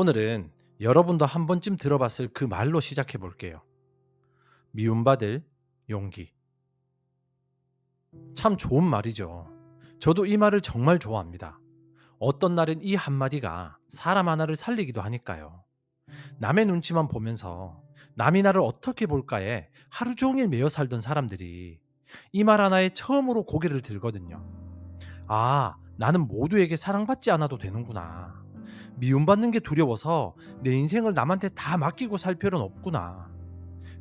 오늘은 여러분도 한 번쯤 들어봤을 그 말로 시작해 볼게요. 미움받을 용기. 참 좋은 말이죠. 저도 이 말을 정말 좋아합니다. 어떤 날은 이 한마디가 사람 하나를 살리기도 하니까요. 남의 눈치만 보면서 남이 나를 어떻게 볼까에 하루 종일 매여 살던 사람들이 이 말 하나에 처음으로 고개를 들거든요. 아, 나는 모두에게 사랑받지 않아도 되는구나. 미움받는 게 두려워서 내 인생을 남한테 다 맡기고 살 필요는 없구나.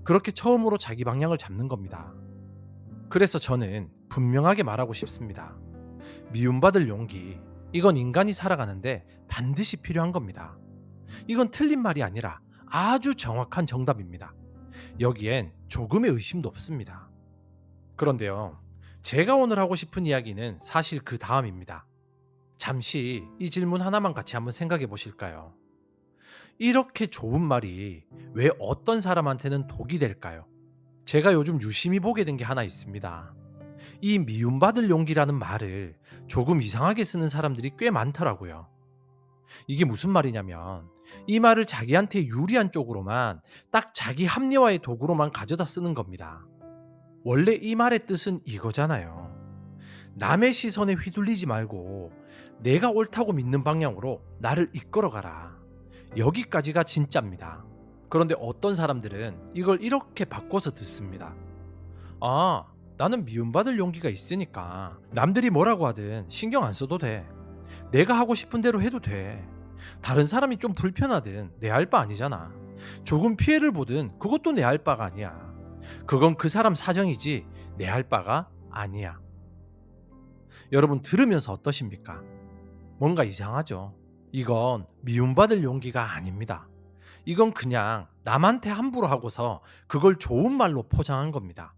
그렇게 처음으로 자기 방향을 잡는 겁니다. 그래서 저는 분명하게 말하고 싶습니다. 미움받을 용기. 이건 인간이 살아가는데 반드시 필요한 겁니다. 이건 틀린 말이 아니라 아주 정확한 정답입니다. 여기엔 조금의 의심도 없습니다. 그런데요, 제가 오늘 하고 싶은 이야기는 사실 그 다음입니다. 잠시 이 질문 하나만 같이 한번 생각해 보실까요? 이렇게 좋은 말이 왜 어떤 사람한테는 독이 될까요? 제가 요즘 유심히 보게 된 게 하나 있습니다. 이 미움받을 용기라는 말을 조금 이상하게 쓰는 사람들이 꽤 많더라고요. 이게 무슨 말이냐면, 이 말을 자기한테 유리한 쪽으로만, 딱 자기 합리화의 도구로만 가져다 쓰는 겁니다. 원래 이 말의 뜻은 이거잖아요. 남의 시선에 휘둘리지 말고 내가 옳다고 믿는 방향으로 나를 이끌어가라. 여기까지가 진짜입니다. 그런데 어떤 사람들은 이걸 이렇게 바꿔서 듣습니다. 아, 나는 미움받을 용기가 있으니까 남들이 뭐라고 하든 신경 안 써도 돼. 내가 하고 싶은 대로 해도 돼. 다른 사람이 좀 불편하든 내 알 바 아니잖아. 조금 피해를 보든 그것도 내 알 바가 아니야. 그건 그 사람 사정이지 내 알 바가 아니야. 여러분 들으면서 어떠십니까? 뭔가 이상하죠? 이건 미움받을 용기가 아닙니다. 이건 그냥 남한테 함부로 하고서 그걸 좋은 말로 포장한 겁니다.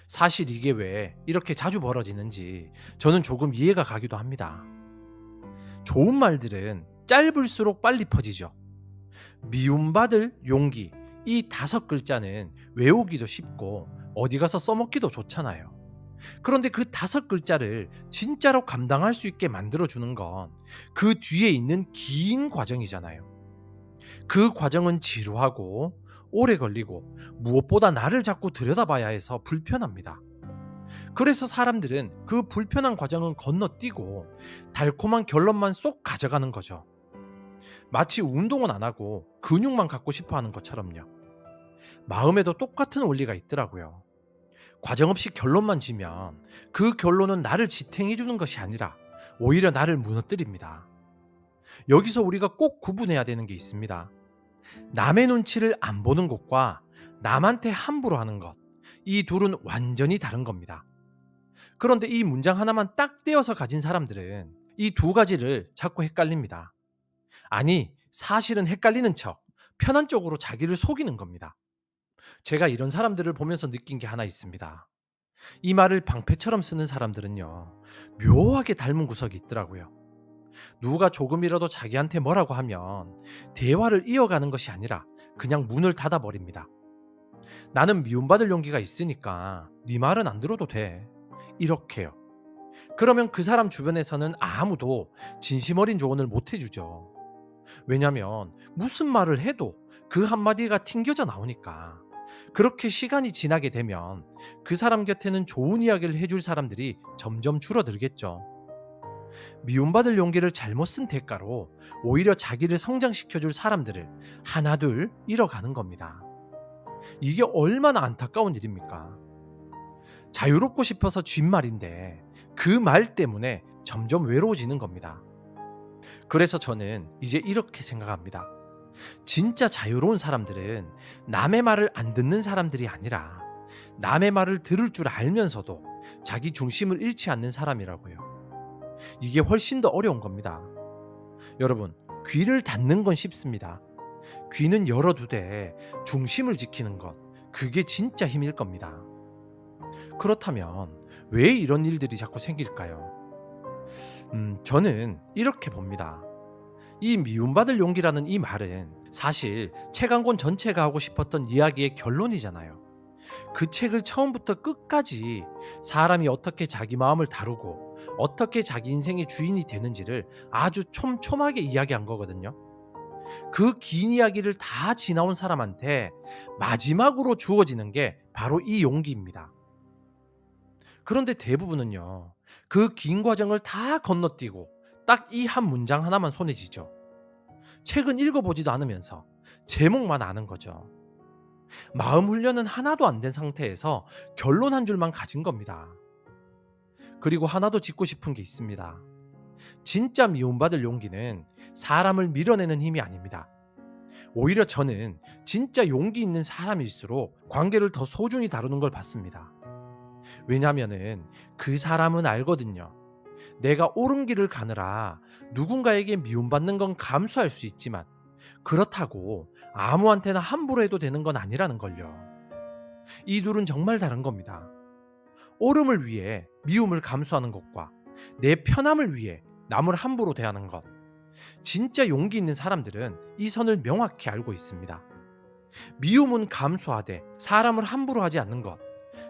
사실 이게 왜 이렇게 자주 벌어지는지 저는 조금 이해가 가기도 합니다. 좋은 말들은 짧을수록 빨리 퍼지죠. 미움받을 용기, 이 5글자는 외우기도 쉽고 어디 가서 써먹기도 좋잖아요. 그런데 그 5글자를 진짜로 감당할 수 있게 만들어주는 건 그 뒤에 있는 긴 과정이잖아요. 그 과정은 지루하고 오래 걸리고 무엇보다 나를 자꾸 들여다봐야 해서 불편합니다. 그래서 사람들은 그 불편한 과정은 건너뛰고 달콤한 결론만 쏙 가져가는 거죠. 마치 운동은 안 하고 근육만 갖고 싶어 하는 것처럼요. 마음에도 똑같은 원리가 있더라고요. 과정 없이 결론만 지면 그 결론은 나를 지탱해 주는 것이 아니라 오히려 나를 무너뜨립니다. 여기서 우리가 꼭 구분해야 되는 게 있습니다. 남의 눈치를 안 보는 것과 남한테 함부로 하는 것. 이 둘은 완전히 다른 겁니다. 그런데 이 문장 하나만 딱 떼어서 가진 사람들은 이 두 가지를 자꾸 헷갈립니다. 아니, 사실은 헷갈리는 척 편한 쪽으로 자기를 속이는 겁니다. 제가 이런 사람들을 보면서 느낀 게 하나 있습니다. 이 말을 방패처럼 쓰는 사람들은요, 묘하게 닮은 구석이 있더라고요. 누가 조금이라도 자기한테 뭐라고 하면 대화를 이어가는 것이 아니라 그냥 문을 닫아버립니다. 나는 미움받을 용기가 있으니까 네 말은 안 들어도 돼. 이렇게요. 그러면 그 사람 주변에서는 아무도 진심 어린 조언을 못 해주죠. 왜냐면 무슨 말을 해도 그 한마디가 튕겨져 나오니까. 그렇게 시간이 지나게 되면 그 사람 곁에는 좋은 이야기를 해줄 사람들이 점점 줄어들겠죠. 미움받을 용기를 잘못 쓴 대가로 오히려 자기를 성장시켜줄 사람들을 하나둘 잃어가는 겁니다. 이게 얼마나 안타까운 일입니까? 자유롭고 싶어서 쥔 말인데 그 말 때문에 점점 외로워지는 겁니다. 그래서 저는 이제 이렇게 생각합니다. 진짜 자유로운 사람들은 남의 말을 안 듣는 사람들이 아니라 남의 말을 들을 줄 알면서도 자기 중심을 잃지 않는 사람이라고요. 이게 훨씬 더 어려운 겁니다. 여러분, 귀를 닫는 건 쉽습니다. 귀는 열어두되 중심을 지키는 것, 그게 진짜 힘일 겁니다. 그렇다면 왜 이런 일들이 자꾸 생길까요? 저는 이렇게 봅니다. 이 미움받을 용기라는 이 말은 사실 책 한 권 전체가 하고 싶었던 이야기의 결론이잖아요. 그 책을 처음부터 끝까지 사람이 어떻게 자기 마음을 다루고 어떻게 자기 인생의 주인이 되는지를 아주 촘촘하게 이야기한 거거든요. 그 긴 이야기를 다 지나온 사람한테 마지막으로 주어지는 게 바로 이 용기입니다. 그런데 대부분은요, 그 긴 과정을 다 건너뛰고 딱 이 한 문장 하나만 손에 쥐죠. 책은 읽어보지도 않으면서 제목만 아는 거죠. 마음 훈련은 하나도 안 된 상태에서 결론 한 줄만 가진 겁니다. 그리고 하나 더 짚고 싶은 게 있습니다. 진짜 미움받을 용기는 사람을 밀어내는 힘이 아닙니다. 오히려 저는 진짜 용기 있는 사람일수록 관계를 더 소중히 다루는 걸 봤습니다. 왜냐면은 그 사람은 알거든요. 내가 옳은 길을 가느라 누군가에게 미움받는 건 감수할 수 있지만 그렇다고 아무한테나 함부로 해도 되는 건 아니라는 걸요. 이 둘은 정말 다른 겁니다. 옳음을 위해 미움을 감수하는 것과 내 편함을 위해 남을 함부로 대하는 것. 진짜 용기 있는 사람들은 이 선을 명확히 알고 있습니다. 미움은 감수하되 사람을 함부로 하지 않는 것.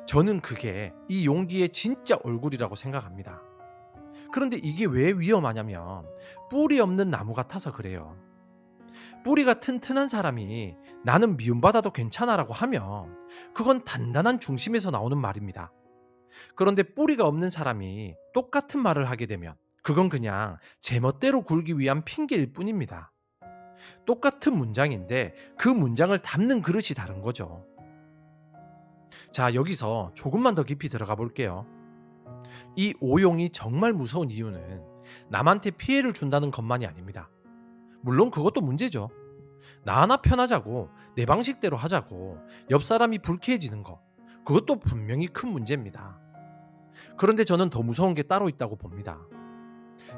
저는 그게 이 용기의 진짜 얼굴이라고 생각합니다. 그런데 이게 왜 위험하냐면 뿌리 없는 나무 같아서 그래요. 뿌리가 튼튼한 사람이 나는 미움받아도 괜찮아라고 하면 그건 단단한 중심에서 나오는 말입니다. 그런데 뿌리가 없는 사람이 똑같은 말을 하게 되면 그건 그냥 제멋대로 굴기 위한 핑계일 뿐입니다. 똑같은 문장인데 그 문장을 담는 그릇이 다른 거죠. 자, 여기서 조금만 더 깊이 들어가 볼게요. 이 오용이 정말 무서운 이유는 남한테 피해를 준다는 것만이 아닙니다. 물론 그것도 문제죠. 나 하나 편하자고 내 방식대로 하자고 옆 사람이 불쾌해지는 거, 그것도 분명히 큰 문제입니다. 그런데 저는 더 무서운 게 따로 있다고 봅니다.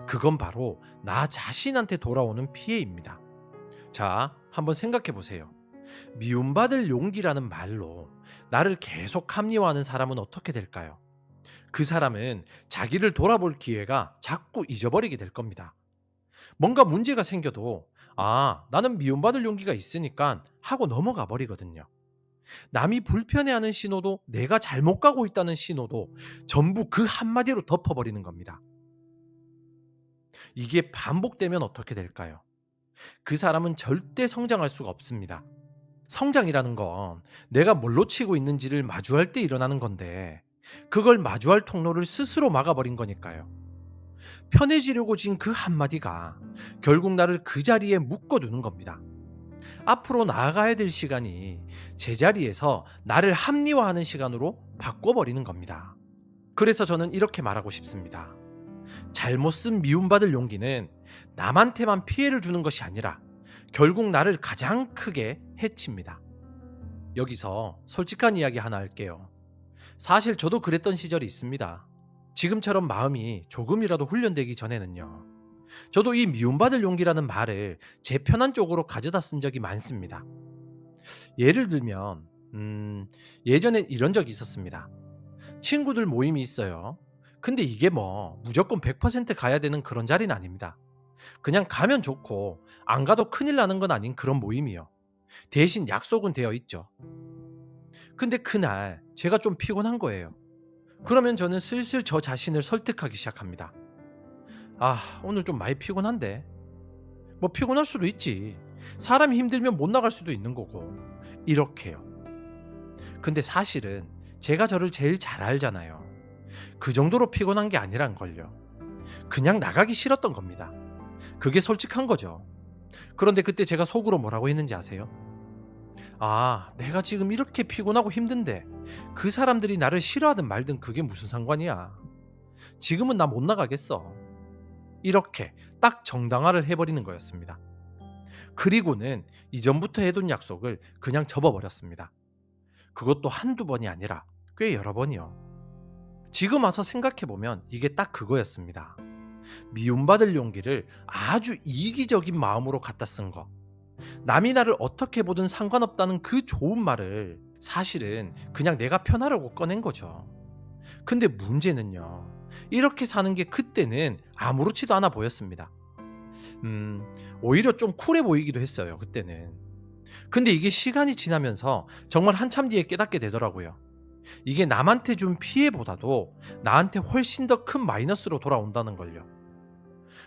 그건 바로 나 자신한테 돌아오는 피해입니다. 자, 한번 생각해 보세요. 미움받을 용기라는 말로 나를 계속 합리화하는 사람은 어떻게 될까요? 그 사람은 자기를 돌아볼 기회가 자꾸 잊어버리게 될 겁니다. 뭔가 문제가 생겨도 나는 미움받을 용기가 있으니까 하고 넘어가 버리거든요. 남이 불편해하는 신호도 내가 잘못 가고 있다는 신호도 전부 그 한마디로 덮어버리는 겁니다. 이게 반복되면 어떻게 될까요? 그 사람은 절대 성장할 수가 없습니다. 성장이라는 건 내가 뭘 놓치고 있는지를 마주할 때 일어나는 건데 그걸 마주할 통로를 스스로 막아버린 거니까요. 편해지려고 진 그 한마디가 결국 나를 그 자리에 묶어두는 겁니다. 앞으로 나아가야 될 시간이 제자리에서 나를 합리화하는 시간으로 바꿔버리는 겁니다. 그래서 저는 이렇게 말하고 싶습니다. 잘못 쓴 미움받을 용기는 남한테만 피해를 주는 것이 아니라 결국 나를 가장 크게 해칩니다. 여기서 솔직한 이야기 하나 할게요. 사실 저도 그랬던 시절이 있습니다. 지금처럼 마음이 조금이라도 훈련되기 전에는요. 저도 이 미움받을 용기라는 말을 제 편한 쪽으로 가져다 쓴 적이 많습니다. 예를 들면 예전엔 이런 적이 있었습니다. 친구들 모임이 있어요. 근데 이게 뭐 무조건 100% 가야 되는 그런 자리는 아닙니다. 그냥 가면 좋고 안 가도 큰일 나는 건 아닌 그런 모임이요. 대신 약속은 되어 있죠. 근데 그날 제가 좀 피곤한 거예요. 그러면 저는 슬슬 저 자신을 설득하기 시작합니다. 오늘 좀 많이 피곤한데. 뭐 피곤할 수도 있지. 사람이 힘들면 못 나갈 수도 있는 거고. 이렇게요. 근데 사실은 제가 저를 제일 잘 알잖아요. 그 정도로 피곤한 게 아니란 걸요. 그냥 나가기 싫었던 겁니다. 그게 솔직한 거죠. 그런데 그때 제가 속으로 뭐라고 했는지 아세요? 내가 지금 이렇게 피곤하고 힘든데 그 사람들이 나를 싫어하든 말든 그게 무슨 상관이야. 지금은 나 못 나가겠어. 이렇게 딱 정당화를 해버리는 거였습니다. 그리고는 이전부터 해둔 약속을 그냥 접어버렸습니다. 그것도 한두 번이 아니라 꽤 여러 번이요. 지금 와서 생각해보면 이게 딱 그거였습니다. 미움받을 용기를 아주 이기적인 마음으로 갖다 쓴 거. 남이 나를 어떻게 보든 상관없다는 그 좋은 말을 사실은 그냥 내가 편하려고 꺼낸 거죠. 근데 문제는요. 이렇게 사는 게 그때는 아무렇지도 않아 보였습니다. 오히려 좀 쿨해 보이기도 했어요, 그때는. 근데 이게 시간이 지나면서 정말 한참 뒤에 깨닫게 되더라고요. 이게 남한테 준 피해보다도 나한테 훨씬 더 큰 마이너스로 돌아온다는 걸요.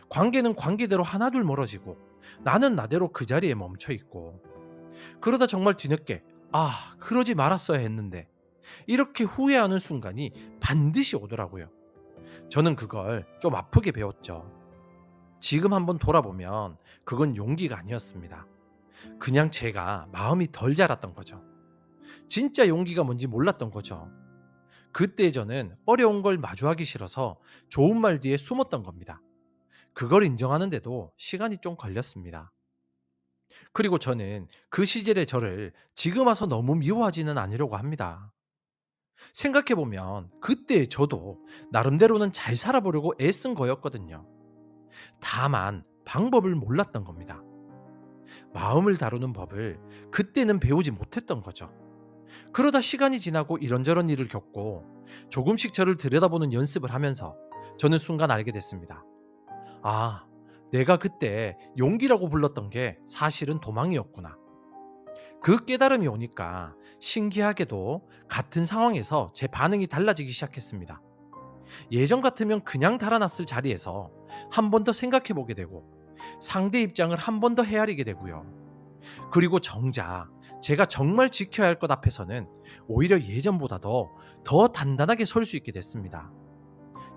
관계는 관계대로 하나둘 멀어지고 나는 나대로 그 자리에 멈춰 있고, 그러다 정말 뒤늦게 아, 그러지 말았어야 했는데 이렇게 후회하는 순간이 반드시 오더라고요. 저는 그걸 좀 아프게 배웠죠. 지금 한번 돌아보면 그건 용기가 아니었습니다. 그냥 제가 마음이 덜 자랐던 거죠. 진짜 용기가 뭔지 몰랐던 거죠. 그때 저는 어려운 걸 마주하기 싫어서 좋은 말 뒤에 숨었던 겁니다. 그걸 인정하는데도 시간이 좀 걸렸습니다. 그리고 저는 그 시절의 저를 지금 와서 너무 미워하지는 않으려고 합니다. 생각해보면 그때 저도 나름대로는 잘 살아보려고 애쓴 거였거든요. 다만 방법을 몰랐던 겁니다. 마음을 다루는 법을 그때는 배우지 못했던 거죠. 그러다 시간이 지나고 이런저런 일을 겪고 조금씩 저를 들여다보는 연습을 하면서 저는 순간 알게 됐습니다. 아, 내가 그때 용기라고 불렀던 게 사실은 도망이었구나. 그 깨달음이 오니까 신기하게도 같은 상황에서 제 반응이 달라지기 시작했습니다. 예전 같으면 그냥 달아났을 자리에서 한 번 더 생각해 보게 되고 상대 입장을 한 번 더 헤아리게 되고요. 그리고 정작 제가 정말 지켜야 할 것 앞에서는 오히려 예전보다 더 단단하게 설 수 있게 됐습니다.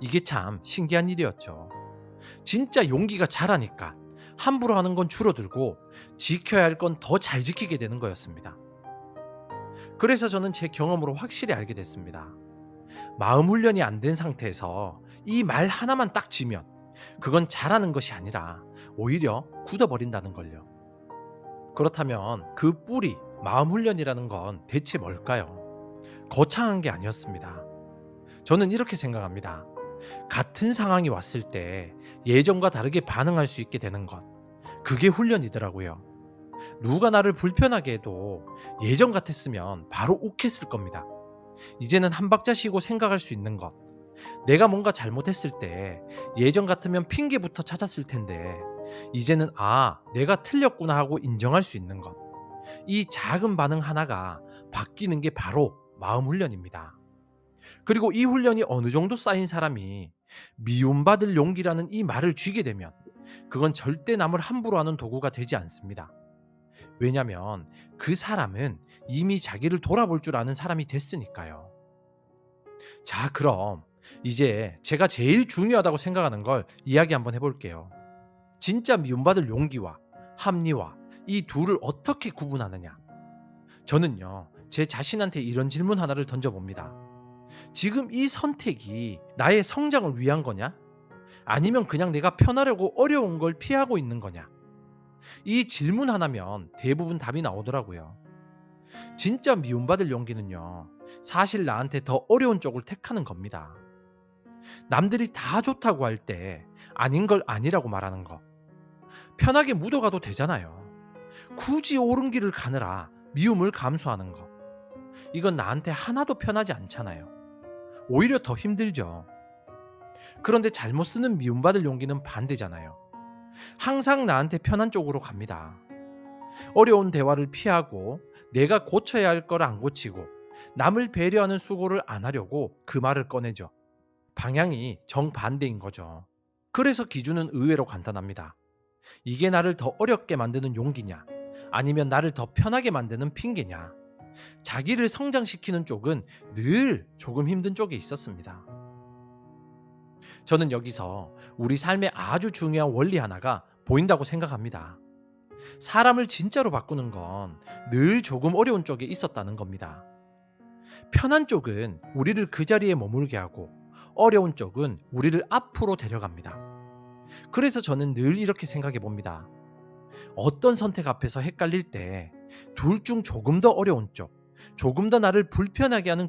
이게 참 신기한 일이었죠. 진짜 용기가 자라니까 함부로 하는 건 줄어들고 지켜야 할 건 더 잘 지키게 되는 거였습니다. 그래서 저는 제 경험으로 확실히 알게 됐습니다. 마음 훈련이 안 된 상태에서 이 말 하나만 딱 쥐면 그건 잘하는 것이 아니라 오히려 굳어버린다는 걸요. 그렇다면 그 뿌리, 마음 훈련이라는 건 대체 뭘까요? 거창한 게 아니었습니다. 저는 이렇게 생각합니다. 같은 상황이 왔을 때 예전과 다르게 반응할 수 있게 되는 것. 그게 훈련이더라고요. 누가 나를 불편하게 해도 예전 같았으면 바로 욱했을 겁니다. 이제는 한 박자 쉬고 생각할 수 있는 것. 내가 뭔가 잘못했을 때 예전 같으면 핑계부터 찾았을 텐데 이제는 아, 내가 틀렸구나 하고 인정할 수 있는 것. 이 작은 반응 하나가 바뀌는 게 바로 마음 훈련입니다. 그리고 이 훈련이 어느 정도 쌓인 사람이 미움받을 용기라는 이 말을 쥐게 되면 그건 절대 남을 함부로 하는 도구가 되지 않습니다. 왜냐면 그 사람은 이미 자기를 돌아볼 줄 아는 사람이 됐으니까요. 자, 그럼 이제 제가 제일 중요하다고 생각하는 걸 이야기 한번 해볼게요. 진짜 미움받을 용기와 합리화, 이 둘을 어떻게 구분하느냐? 저는요, 제 자신한테 이런 질문 하나를 던져봅니다. 지금 이 선택이 나의 성장을 위한 거냐? 아니면 그냥 내가 편하려고 어려운 걸 피하고 있는 거냐? 이 질문 하나면 대부분 답이 나오더라고요. 진짜 미움받을 용기는요, 사실 나한테 더 어려운 쪽을 택하는 겁니다. 남들이 다 좋다고 할 때 아닌 걸 아니라고 말하는 거. 편하게 묻어가도 되잖아요. 굳이 옳은 길을 가느라 미움을 감수하는 거. 이건 나한테 하나도 편하지 않잖아요. 오히려 더 힘들죠. 그런데 잘못 쓰는 미움받을 용기는 반대잖아요. 항상 나한테 편한 쪽으로 갑니다. 어려운 대화를 피하고 내가 고쳐야 할 걸 안 고치고 남을 배려하는 수고를 안 하려고 그 말을 꺼내죠. 방향이 정반대인 거죠. 그래서 기준은 의외로 간단합니다. 이게 나를 더 어렵게 만드는 용기냐? 아니면 나를 더 편하게 만드는 핑계냐? 자기를 성장시키는 쪽은 늘 조금 힘든 쪽에 있었습니다. 저는 여기서 우리 삶의 아주 중요한 원리 하나가 보인다고 생각합니다. 사람을 진짜로 바꾸는 건 늘 조금 어려운 쪽에 있었다는 겁니다. 편한 쪽은 우리를 그 자리에 머물게 하고 어려운 쪽은 우리를 앞으로 데려갑니다. 그래서 저는 늘 이렇게 생각해 봅니다. 어떤 선택 앞에서 헷갈릴 때 둘 중 조금 더 어려운 쪽, 조금 더 나를 불편하게 하는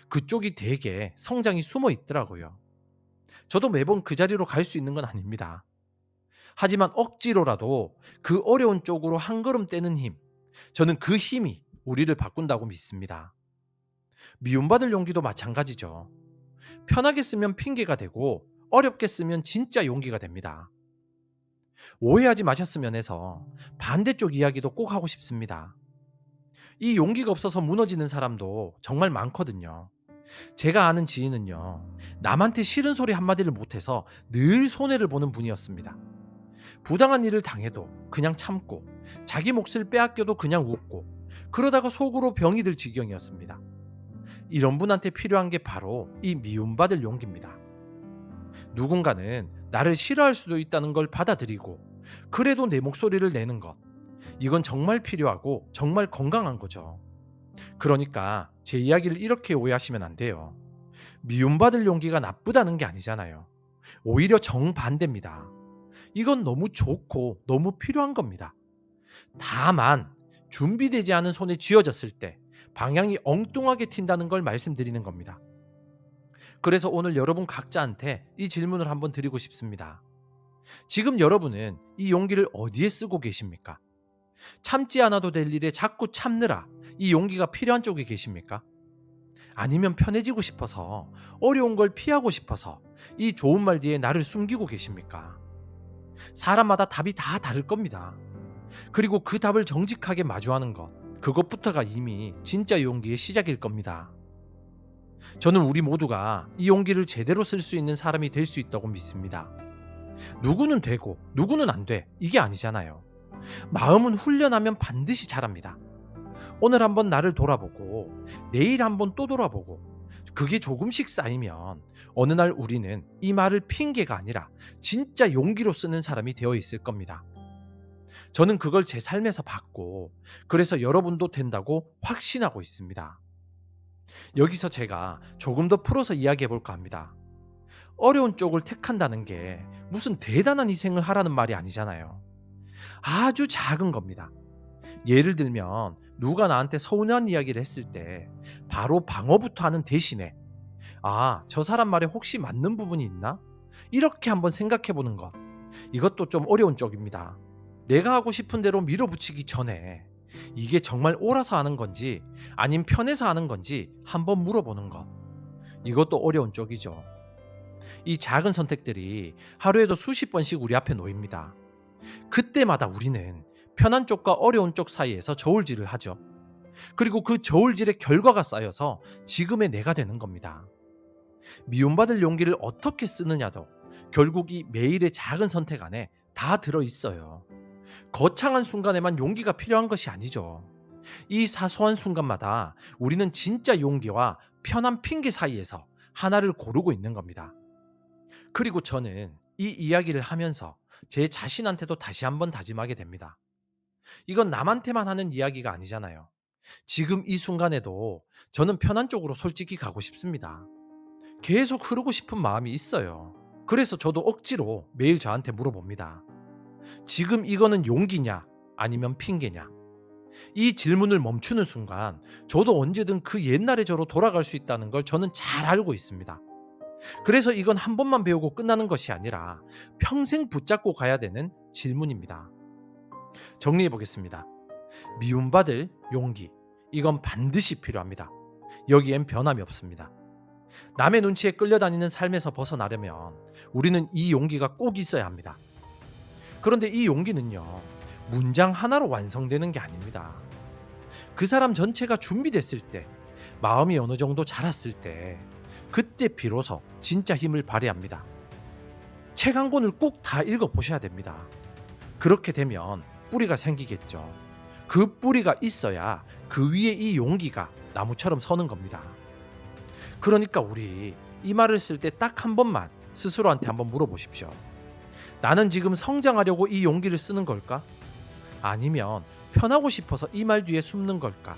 그쪽이 되게 성장이 숨어 있더라고요. 저도 매번 그 자리로 갈 수 있는 건 아닙니다. 하지만 억지로라도 그 어려운 쪽으로 한 걸음 떼는 힘, 저는 그 힘이 우리를 바꾼다고 믿습니다. 미움받을 용기도 마찬가지죠. 편하게 쓰면 핑계가 되고 어렵게 쓰면 진짜 용기가 됩니다. 오해하지 마셨으면 해서 반대쪽 이야기도 꼭 하고 싶습니다. 이 용기가 없어서 무너지는 사람도 정말 많거든요. 제가 아는 지인은요, 남한테 싫은 소리 한마디를 못해서 늘 손해를 보는 분이었습니다. 부당한 일을 당해도 그냥 참고, 자기 몫을 빼앗겨도 그냥 웃고, 그러다가 속으로 병이 들 지경이었습니다. 이런 분한테 필요한 게 바로 이 미움받을 용기입니다. 누군가는 나를 싫어할 수도 있다는 걸 받아들이고, 그래도 내 목소리를 내는 것. 이건 정말 필요하고 정말 건강한 거죠. 그러니까 제 이야기를 이렇게 오해하시면 안 돼요. 미움받을 용기가 나쁘다는 게 아니잖아요. 오히려 정반대입니다. 이건 너무 좋고 너무 필요한 겁니다. 다만 준비되지 않은 손에 쥐어졌을 때 방향이 엉뚱하게 튄다는 걸 말씀드리는 겁니다. 그래서 오늘 여러분 각자한테 이 질문을 한번 드리고 싶습니다. 지금 여러분은 이 용기를 어디에 쓰고 계십니까? 참지 않아도 될 일에 자꾸 참느라 이 용기가 필요한 쪽에 계십니까? 아니면 편해지고 싶어서, 어려운 걸 피하고 싶어서 이 좋은 말 뒤에 나를 숨기고 계십니까? 사람마다 답이 다 다를 겁니다. 그리고 그 답을 정직하게 마주하는 것, 그것부터가 이미 진짜 용기의 시작일 겁니다. 저는 우리 모두가 이 용기를 제대로 쓸 수 있는 사람이 될 수 있다고 믿습니다. 누구는 되고 누구는 안 돼, 이게 아니잖아요. 마음은 훈련하면 반드시 자랍니다. 오늘 한번 나를 돌아보고, 내일 한번 또 돌아보고, 그게 조금씩 쌓이면 어느 날 우리는 이 말을 핑계가 아니라 진짜 용기로 쓰는 사람이 되어 있을 겁니다. 저는 그걸 제 삶에서 봤고, 그래서 여러분도 된다고 확신하고 있습니다. 여기서 제가 조금 더 풀어서 이야기해 볼까 합니다. 어려운 쪽을 택한다는 게 무슨 대단한 희생을 하라는 말이 아니잖아요. 아주 작은 겁니다. 예를 들면 누가 나한테 서운한 이야기를 했을 때 바로 방어부터 하는 대신에, 저 사람 말에 혹시 맞는 부분이 있나? 이렇게 한번 생각해 보는 것. 이것도 좀 어려운 쪽입니다. 내가 하고 싶은 대로 밀어붙이기 전에 이게 정말 옳아서 하는 건지 아님 편해서 하는 건지 한번 물어보는 것. 이것도 어려운 쪽이죠. 이 작은 선택들이 하루에도 수십 번씩 우리 앞에 놓입니다. 그때마다 우리는 편한 쪽과 어려운 쪽 사이에서 저울질을 하죠. 그리고 그 저울질의 결과가 쌓여서 지금의 내가 되는 겁니다. 미움받을 용기를 어떻게 쓰느냐도 결국 이 매일의 작은 선택 안에 다 들어 있어요. 거창한 순간에만 용기가 필요한 것이 아니죠. 이 사소한 순간마다 우리는 진짜 용기와 편한 핑계 사이에서 하나를 고르고 있는 겁니다. 그리고 저는 이 이야기를 하면서 제 자신한테도 다시 한번 다짐하게 됩니다. 이건 남한테만 하는 이야기가 아니잖아요. 지금 이 순간에도 저는 편한 쪽으로 솔직히 가고 싶습니다. 계속 흐르고 싶은 마음이 있어요. 그래서 저도 억지로 매일 저한테 물어봅니다. 지금 이거는 용기냐? 아니면 핑계냐? 이 질문을 멈추는 순간 저도 언제든 그 옛날의 저로 돌아갈 수 있다는 걸 저는 잘 알고 있습니다. 그래서 이건 한 번만 배우고 끝나는 것이 아니라 평생 붙잡고 가야 되는 질문입니다. 정리해 보겠습니다. 미움받을 용기. 이건 반드시 필요합니다. 여기엔 변함이 없습니다. 남의 눈치에 끌려다니는 삶에서 벗어나려면 우리는 이 용기가 꼭 있어야 합니다. 그런데 이 용기는요, 문장 하나로 완성되는 게 아닙니다. 그 사람 전체가 준비됐을 때, 마음이 어느 정도 자랐을 때, 그때 비로소 진짜 힘을 발휘합니다. 책 한 권을 꼭 다 읽어보셔야 됩니다. 그렇게 되면 뿌리가 생기겠죠. 그 뿌리가 있어야 그 위에 이 용기가 나무처럼 서는 겁니다. 그러니까 우리 이 말을 쓸 때 딱 한 번만 스스로한테 한번 물어보십시오. 나는 지금 성장하려고 이 용기를 쓰는 걸까? 아니면 편하고 싶어서 이 말 뒤에 숨는 걸까?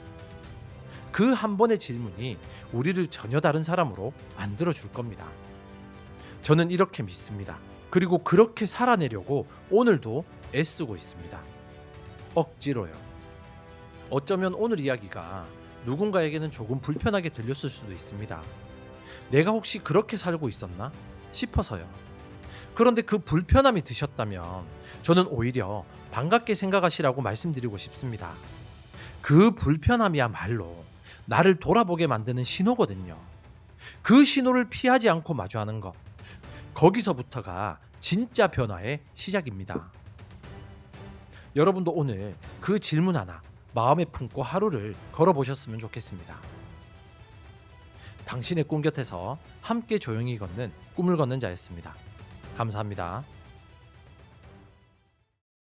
그 한 번의 질문이 우리를 전혀 다른 사람으로 만들어 줄 겁니다. 저는 이렇게 믿습니다. 그리고 그렇게 살아내려고 오늘도 애쓰고 있습니다. 억지로요. 어쩌면 오늘 이야기가 누군가에게는 조금 불편하게 들렸을 수도 있습니다. 내가 혹시 그렇게 살고 있었나 싶어서요. 그런데 그 불편함이 드셨다면 저는 오히려 반갑게 생각하시라고 말씀드리고 싶습니다. 그 불편함이야말로 나를 돌아보게 만드는 신호거든요. 그 신호를 피하지 않고 마주하는 것, 거기서부터가 진짜 변화의 시작입니다. 여러분도 오늘 그 질문 하나 마음에 품고 하루를 걸어보셨으면 좋겠습니다. 당신의 꿈 곁에서 함께 조용히 걷는 꿈을 걷는 자였습니다. 감사합니다.